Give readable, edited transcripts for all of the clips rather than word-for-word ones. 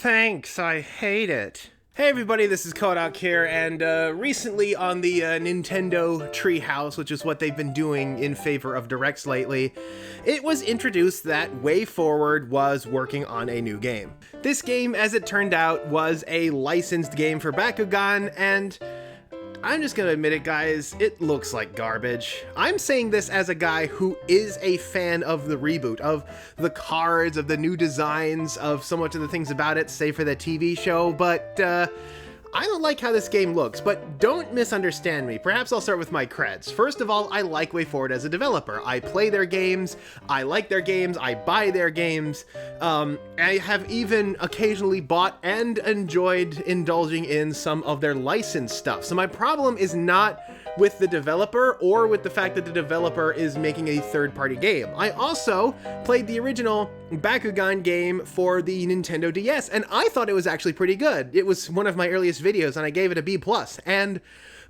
thanks, I hate it. Hey everybody, this is Kohdok here, and recently on the Nintendo Treehouse, which is what they've been doing in favor of Directs lately, it was introduced that WayForward was working on a new game. This game, as it turned out, was a licensed game for Bakugan, and I'm just gonna admit it, guys, it looks like garbage. I'm saying this as a guy who is a fan of the reboot, of the cards, of the new designs, of so much of the things about it, save for the TV show, but I don't like how this game looks, but don't misunderstand me. Perhaps I'll start with my creds. First of all, I like WayForward as a developer. I play their games, I like their games, I buy their games. I have even occasionally bought and enjoyed indulging in some of their licensed stuff. So my problem is not with the developer or with the fact that the developer is making a third-party game. I also played the original Bakugan game for the Nintendo DS, and I thought it was actually pretty good. It was one of my earliest videos, and I gave it a B+, and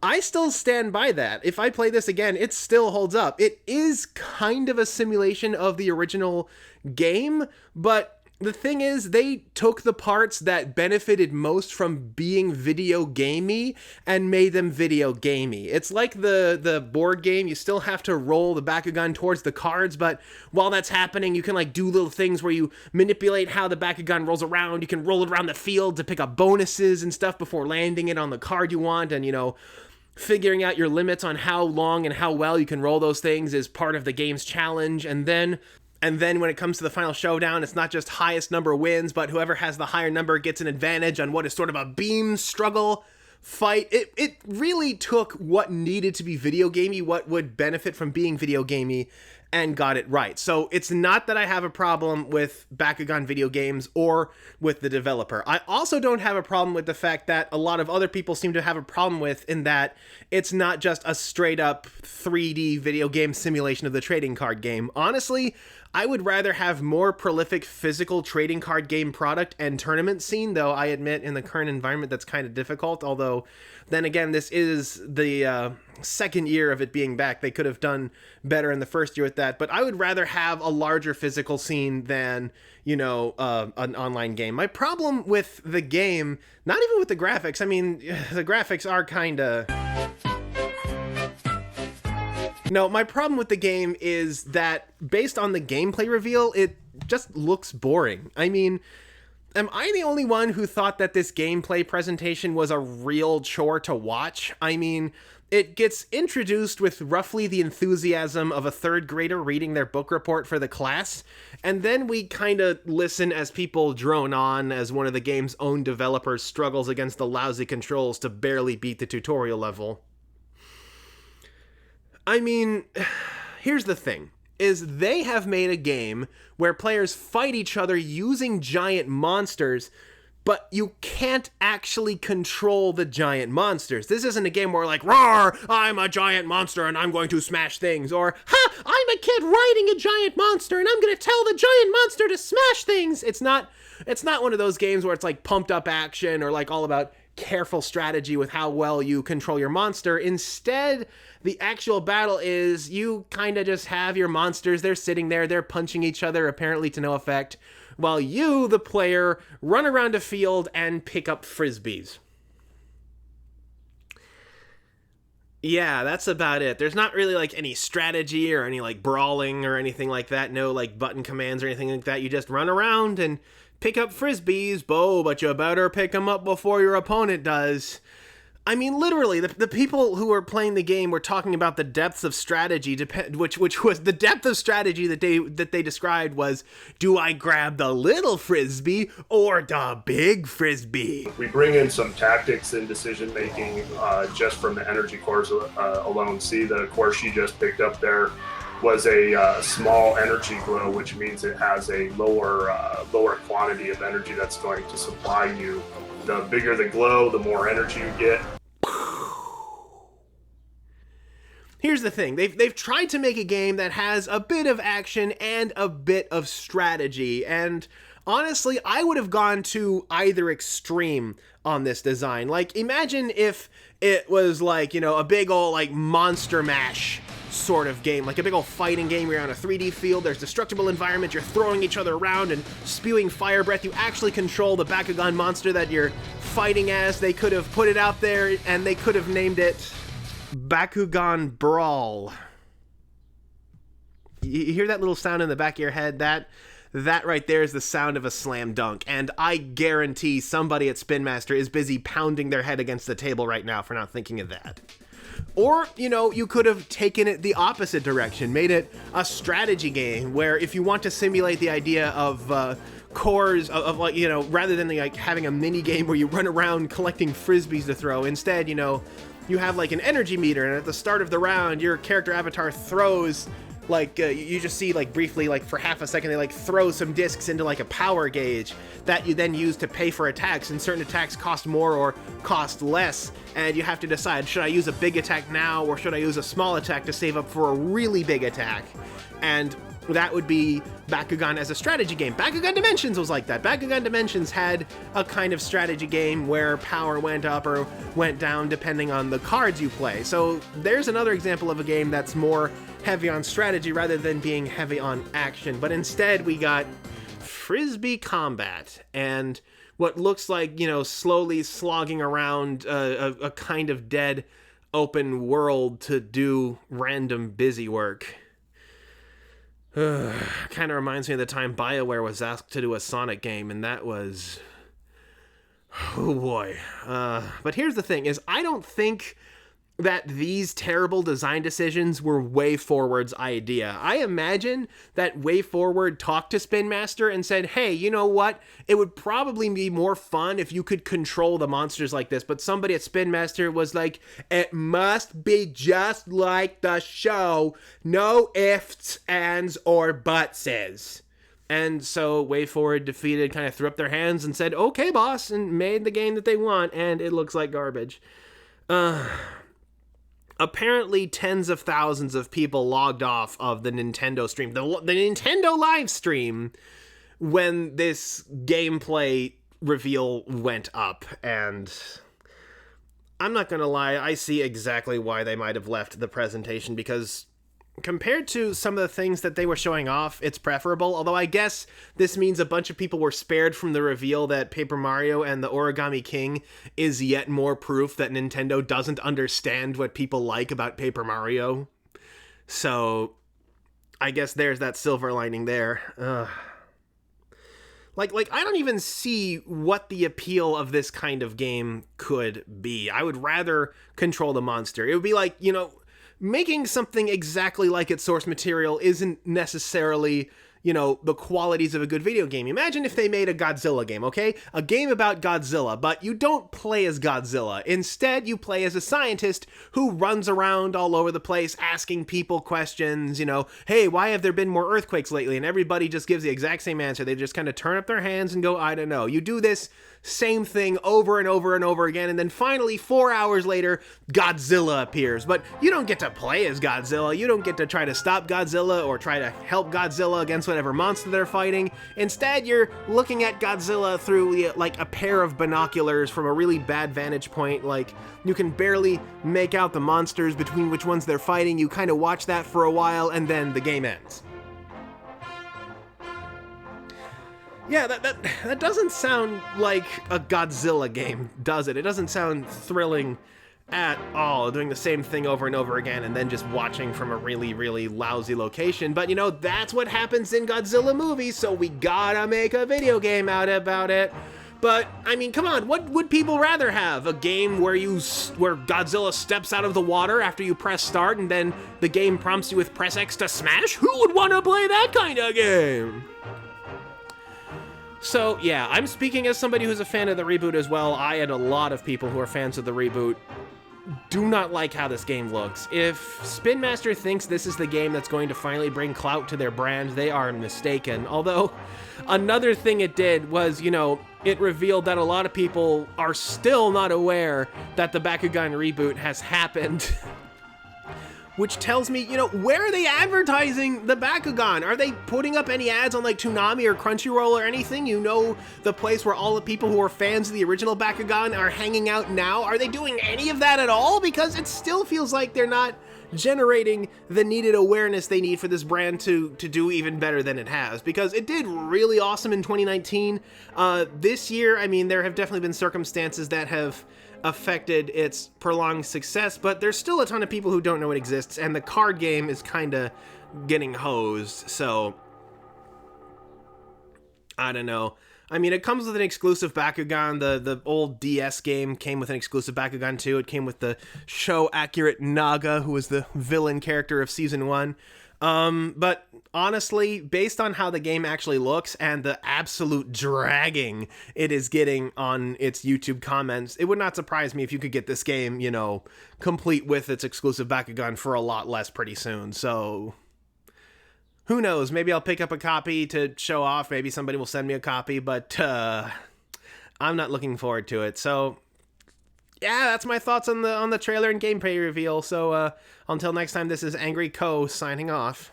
I still stand by that. If I play this again, it still holds up. It is kind of a simulation of the original game, but the thing is, they took the parts that benefited most from being video gamey and made them video gamey. It's like the board game. You still have to roll the Bakugan towards the cards, but while that's happening, you can like do little things where you manipulate how the Bakugan rolls around. You can roll it around the field to pick up bonuses and stuff before landing it on the card you want, and, you know, figuring out your limits on how long and how well you can roll those things is part of the game's challenge. And then when it comes to the final showdown, it's not just highest number wins, but whoever has the higher number gets an advantage on what is sort of a beam struggle fight. It really took what needed to be video gamey, what would benefit from being video gamey, and got it right. So it's not that I have a problem with Bakugan video games or with the developer. I also don't have a problem with the fact that a lot of other people seem to have a problem with, in that it's not just a straight up 3D video game simulation of the trading card game. Honestly, I would rather have more prolific physical trading card game product and tournament scene, though I admit in the current environment that's kind of difficult, although then again, this is the second year of it being back. They could have done better in the first year with that, but I would rather have a larger physical scene than, you know, an online game. My problem with the game, not even with the graphics, I mean, the graphics are kind of... No, my problem with the game is that, based on the gameplay reveal, it just looks boring. I mean, am I the only one who thought that this gameplay presentation was a real chore to watch? I mean, it gets introduced with roughly the enthusiasm of a third grader reading their book report for the class, and then we kind of listen as people drone on as one of the game's own developers struggles against the lousy controls to barely beat the tutorial level. I mean, here's the thing, is they have made a game where players fight each other using giant monsters, but you can't actually control the giant monsters. This isn't a game where like, roar, I'm a giant monster and I'm going to smash things, or, ha, I'm a kid riding a giant monster and I'm going to tell the giant monster to smash things. It's not one of those games where it's like pumped up action or like all about careful strategy with how well you control your monster. Instead, the actual battle is you kind of just have your monsters, they're sitting there, they're punching each other apparently to no effect, while you, the player, run around a field and pick up frisbees. Yeah, that's about it. There's not really like any strategy or any like brawling or anything like that. No like button commands or anything like that. You just run around and pick up frisbees, but you better pick them up before your opponent does. I mean, literally, the people who were playing the game were talking about the depths of strategy, which was the depth of strategy that they described was, do I grab the little frisbee or the big frisbee? We bring in some tactics and decision making just from the energy cores alone. See, the core she just picked up there was a small energy glow, which means it has a lower quantity of energy that's going to supply you. The bigger the glow, the more energy you get. Here's the thing, they've tried to make a game that has a bit of action and a bit of strategy, and honestly, I would have gone to either extreme on this design. Like, imagine if it was like, you know, a big old like Monster Mash sort of game, like a big old fighting game. You're on a 3D field, there's destructible environment, you're throwing each other around and spewing fire breath. You actually control the Bakugan monster that you're fighting as. They could have put it out there and they could have named it Bakugan Brawl. You hear that little sound in the back of your head? That right there is the sound of a slam dunk, and I guarantee somebody at Spin Master is busy pounding their head against the table right now for not thinking of that. Or, you know, you could have taken it the opposite direction, made it a strategy game where if you want to simulate the idea of cores of like, you know, rather than like having a mini game where you run around collecting frisbees to throw, instead, you know, you have like an energy meter, and at the start of the round, your character avatar throws like you just see like briefly, like for half a second, they like throw some discs into like a power gauge that you then use to pay for attacks, and certain attacks cost more or cost less, and you have to decide, should I use a big attack now or should I use a small attack to save up for a really big attack? And that would be Bakugan as a strategy game. Bakugan Dimensions was like that. Bakugan Dimensions had a kind of strategy game where power went up or went down depending on the cards you play. So there's another example of a game that's more heavy on strategy rather than being heavy on action. But instead we got frisbee combat and what looks like, you know, slowly slogging around a kind of dead open world to do random busy work. Kind of reminds me of the time BioWare was asked to do a Sonic game, and that was... oh boy. But here's the thing, is I don't think that these terrible design decisions were WayForward's idea. I imagine that WayForward talked to Spin Master and said, hey, you know what? It would probably be more fun if you could control the monsters like this. But somebody at Spin Master was like, it must be just like the show. No ifs, ands, or butses. And so WayForward defeated, kind of threw up their hands and said, okay, boss, and made the game that they want, and it looks like garbage. Apparently tens of thousands of people logged off of the Nintendo stream, the Nintendo live stream, when this gameplay reveal went up. And I'm not gonna lie, I see exactly why they might have left the presentation, because compared to some of the things that they were showing off, it's preferable. Although I guess this means a bunch of people were spared from the reveal that Paper Mario and the Origami King is yet more proof that Nintendo doesn't understand what people like about Paper Mario. So I guess there's that silver lining there. Like I don't even see what the appeal of this kind of game could be. I would rather control the monster. It would be like, you know, making something exactly like its source material isn't necessarily, you know, the qualities of a good video game. Imagine if they made a Godzilla game, okay? A game about Godzilla, but you don't play as Godzilla. Instead, you play as a scientist who runs around all over the place asking people questions, you know, hey, why have there been more earthquakes lately? And everybody just gives the exact same answer. They just kind of turn up their hands and go, I don't know. You do this same thing over and over and over again, and then finally 4 hours later Godzilla appears. But you don't get to play as Godzilla. You don't get to try to stop Godzilla or try to help Godzilla against whatever monster they're fighting. Instead, you're looking at Godzilla through like a pair of binoculars from a really bad vantage point. Like, you can barely make out the monsters between which ones they're fighting. You kind of watch that for a while and then the game ends. Yeah, that doesn't sound like a Godzilla game, does it? It doesn't sound thrilling at all, doing the same thing over and over again and then just watching from a really, really lousy location. But, you know, that's what happens in Godzilla movies, so we gotta make a video game out about it. But, I mean, come on, what would people rather have? A game where Godzilla steps out of the water after you press start and then the game prompts you with press X to smash? Who would want to play that kind of game? So, yeah, I'm speaking as somebody who's a fan of the reboot as well. I and a lot of people who are fans of the reboot do not like how this game looks. If Spin Master thinks this is the game that's going to finally bring clout to their brand, they are mistaken. Although, another thing it did was, you know, it revealed that a lot of people are still not aware that the Bakugan reboot has happened. Which tells me, you know, where are they advertising the Bakugan? Are they putting up any ads on like Toonami or Crunchyroll or anything? You know, the place where all the people who are fans of the original Bakugan are hanging out now? Are they doing any of that at all? Because it still feels like they're not generating the needed awareness they need for this brand to do even better than it has, because it did really awesome in 2019. This year, I mean, there have definitely been circumstances that have affected its prolonged success, but there's still a ton of people who don't know it exists, and the card game is kind of getting hosed, so I don't know. I mean, it comes with an exclusive Bakugan. The old DS game came with an exclusive Bakugan too. It came with the show-accurate Naga, who was the villain character of Season 1. But honestly, based on how the game actually looks and the absolute dragging it is getting on its YouTube comments, it would not surprise me if you could get this game, you know, complete with its exclusive Bakugan for a lot less pretty soon. So who knows? Maybe I'll pick up a copy to show off. Maybe somebody will send me a copy, but I'm not looking forward to it. So yeah, that's my thoughts on the trailer and gameplay reveal. So until next time, this is Angry Co signing off.